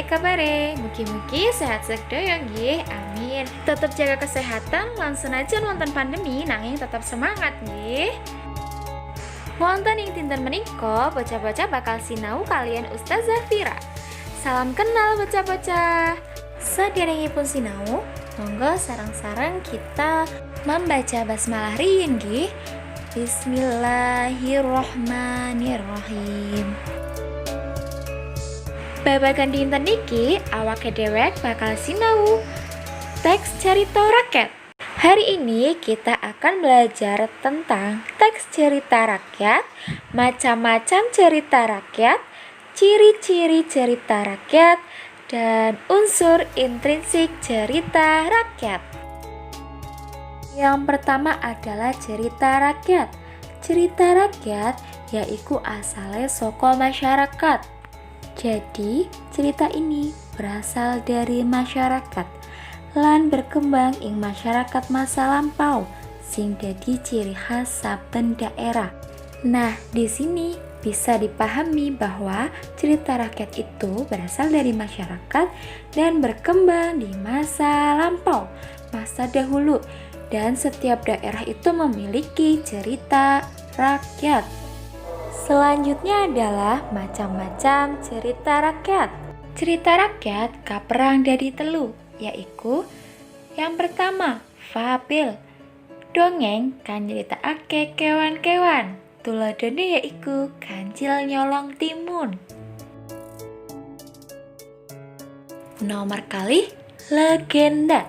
kabare? Mugi-mugi sehat sedaya nggih. Amin. Tetap jaga kesehatan, langsung aja nonton pandemi nanging tetap semangat nggih. Wonten ing dinten menika, bocah-bocah bakal sinau kalian Ustazah Fira. Salam kenal bocah-bocah. Saderengipun sinau, monggo sareng-sareng kita membaca basmalah riyin nggih. Bismillahirrohmanirrohim. Babagan dinten niki awake dewek bakal sinau teks cerita rakyat. Hari ini kita akan belajar tentang teks cerita rakyat, macam-macam cerita rakyat, ciri-ciri cerita rakyat, dan unsur intrinsik cerita rakyat. Yang pertama adalah cerita rakyat. Cerita rakyat yaiku asale saka masyarakat. Jadi, cerita ini berasal dari masyarakat lan berkembang ing masyarakat masa lampau sing dadi ciri khas saben daerah. Nah, di sini bisa dipahami bahwa cerita rakyat itu berasal dari masyarakat dan berkembang di masa lampau, masa dahulu, dan setiap daerah itu memiliki cerita rakyat. Selanjutnya adalah macam-macam cerita rakyat. Cerita rakyat kaperang dadi telu, yaiku yang pertama, fabel. Dongeng kan nyeritakake kewan-kewan. Tuladhane yaiku Kancil Nyolong Timun. Nomor kalih, legenda.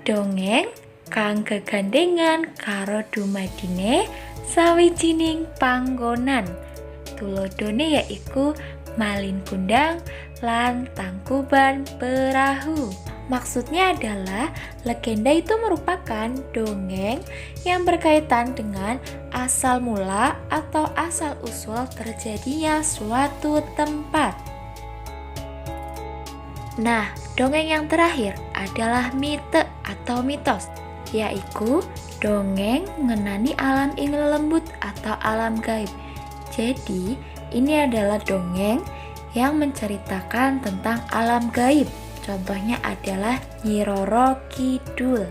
Dongeng kang gegandengan karo dumadine sawijining panggonan. Tuladhane yaiku Malin Kundang lan Tangkuban Perahu. Maksudnya adalah legenda itu merupakan dongeng yang berkaitan dengan asal mula atau asal usul terjadinya suatu tempat. Nah, dongeng yang terakhir adalah mite atau mitos, yaitu dongeng ngenani alam ing lelembut atau alam gaib. Jadi, ini adalah dongeng yang menceritakan tentang alam gaib. Contohnya adalah Nyi Roro Kidul.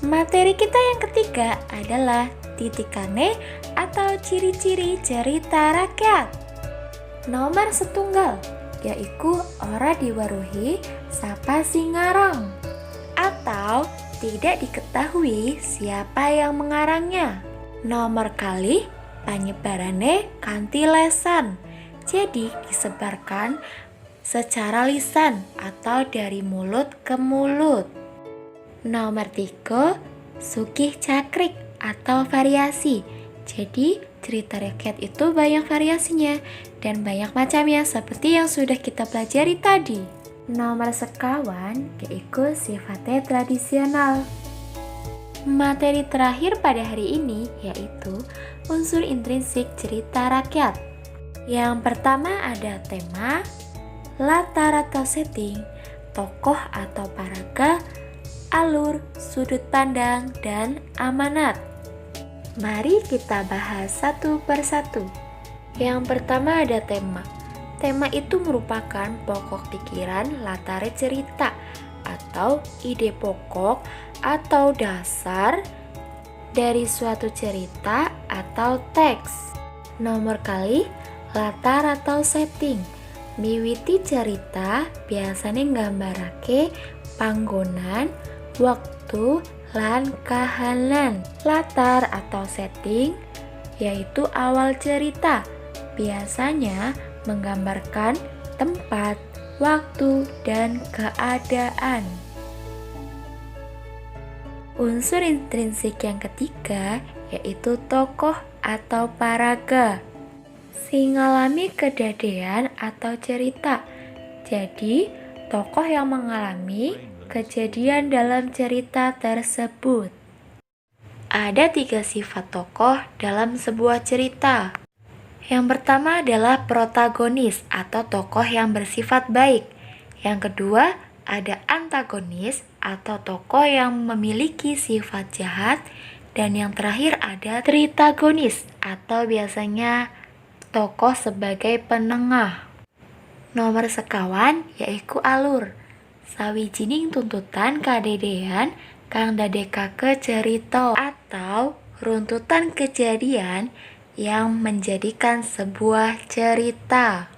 Materi kita yang ketiga adalah titikane atau ciri-ciri cerita rakyat. Nomor setunggal, yaitu ora diwaruhi sapa sing ngarang atau tidak diketahui siapa yang mengarangnya. Nomor kalih, panyebarane kanthi lesan. Jadi disebarkan secara lisan atau dari mulut ke mulut. Nomor 3, sugih cakrik atau variasi. Jadi cerita rakyat itu banyak variasinya dan banyak macamnya seperti yang sudah kita pelajari tadi. Nomor sekawan yaitu sifatnya tradisional. Materi terakhir pada hari ini yaitu unsur intrinsik cerita rakyat. Yang pertama ada tema, latar atau setting, tokoh atau paraga, alur, sudut pandang, dan amanat. Mari kita bahas satu persatu. Yang pertama ada tema. Tema itu merupakan pokok pikiran latar cerita atau ide pokok atau dasar dari suatu cerita atau teks. Nomor kali, latar atau setting. Miwiti cerita biasanya nggambarake panggonan, waktu, lan kahanan. Latar atau setting yaitu awal cerita. Biasanya menggambarkan tempat, waktu, dan keadaan. Unsur intrinsik yang ketiga yaitu tokoh atau paraga. Sing ngalami kedadean atau cerita. Jadi, tokoh yang mengalami kejadian dalam cerita tersebut. Ada 3 sifat tokoh dalam sebuah cerita. Yang pertama adalah protagonis atau tokoh yang bersifat baik. Yang kedua, ada antagonis atau tokoh yang memiliki sifat jahat. Dan yang terakhir ada tritagonis atau biasanya tokoh sebagai penengah. Nomor sekawan yaiku alur. Sawijining tuntutan kadadean kang dadekake cerita atau runtutan kejadian yang menjadikan sebuah cerita.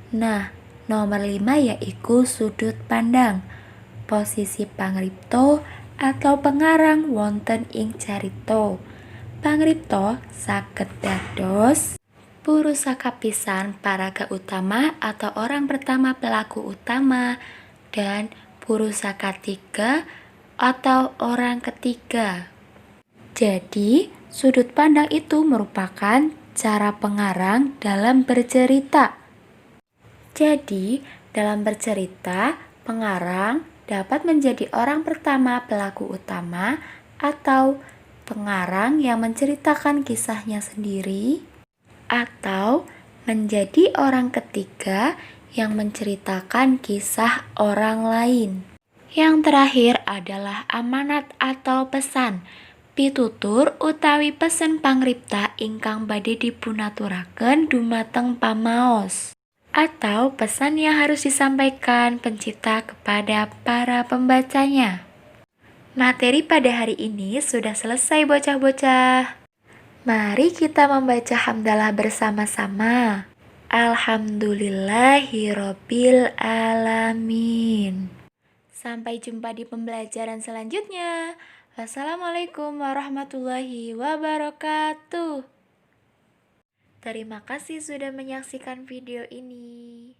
Nah, nomor 5 yaiku sudut pandang. Posisi pangripta atau pengarang wonten ing carita. Pangripta saged dados purusaka pisan paraga utama atau orang pertama pelaku utama, dan purusaka tiga atau orang ketiga. Jadi, sudut pandang itu merupakan cara pengarang dalam bercerita. Jadi, dalam bercerita, pengarang dapat menjadi orang pertama pelaku utama atau pengarang yang menceritakan kisahnya sendiri, atau menjadi orang ketiga yang menceritakan kisah orang lain. Yang terakhir adalah amanat atau pesan. Pitutur utawi pesen pangripta ingkang badhe dipunaturaken dumateng pamaos, atau pesan yang harus disampaikan pencipta kepada para pembacanya. Materi pada hari ini sudah selesai bocah-bocah. Mari kita membaca hamdalah bersama-sama. Alhamdulillahirobbil alamin. Sampai jumpa di pembelajaran selanjutnya. Wassalamualaikum warahmatullahi wabarakatuh. Terima kasih sudah menyaksikan video ini.